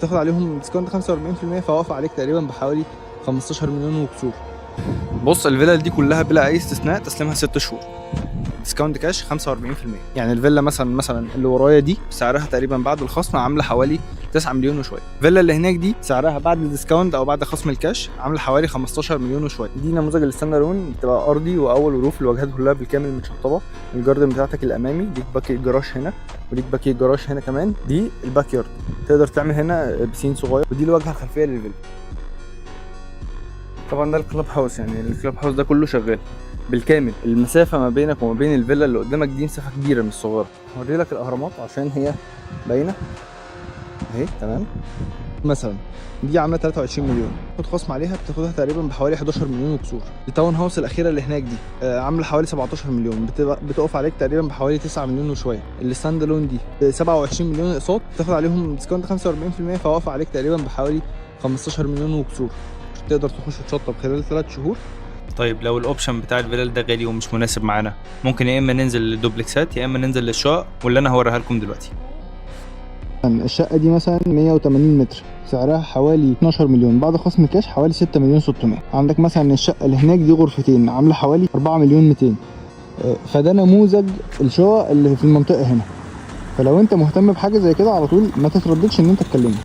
بتاخد عليهم ديسكاونت 45%، فواقف عليك تقريبا بحوالي 15 مليون وكسور. بص الفيلا دي كلها بلا اي استثناء تسليمها 6 شهور، ديسكاونت كاش 45%. يعني الفيلا مثلا اللي ورايا دي سعرها تقريبا بعد الخصم عامله حوالي 9 مليون وشويه. الفيلا اللي هناك دي سعرها بعد الديسكاونت او بعد خصم الكاش عامله حوالي 15 مليون وشويه. دي نموذج الستاند الون، بتبقى ارضي واول وروف، الواجهات كلها بالكامل متشطبه. الجاردن بتاعتك الامامي ليك باكي جراج هنا، وليك باكي جراج هنا كمان. دي الباك يارد، تقدر تعمل هنا بسين صغير. ودي الواجهه الخلفيه للفيلا. طبعا ده الكلاب هاوس، يعني الكلاب هاوس ده كله شغال بالكامل. المسافه ما بينك وما بين الفيلا اللي قدامك دي مسافه كبيره مش صغيره. هوري لك الاهرامات عشان هي باينه اهي. تمام، مثلا دي عامله 23 مليون، خد خصم عليها بتاخدها تقريبا بحوالي 11 مليون وكسور. التاون هاوس الاخيره اللي هناك دي عامله حوالي 17 مليون، بتقف عليك تقريبا بحوالي 9 مليون وشويه. الستاند الون دي 27 مليون اقساط، بتاخد عليهم ديسكاونت 45%، فواقف عليك تقريبا بحوالي 15 مليون وكسور. تقدر تخش تشطب خلال 3 شهور. طيب لو الاوبشن بتاع الفيلل ده غالي ومش مناسب معانا، ممكن يا اما ننزل للدوبلكسات يا اما ننزل للشقق واللي انا هوريها لكم دلوقتي. الشقه دي مثلا 180 متر، سعرها حوالي 12 مليون، بعد خصم الكاش حوالي 6 مليون 600. عندك مثلا الشقه اللي هناك دي غرفتين عامله حوالي 4 مليون 200. فده نموذج الشقق اللي في المنطقه هنا. فلو انت مهتم بحاجه زي كده على طول ما تترددش ان انت تكلمني.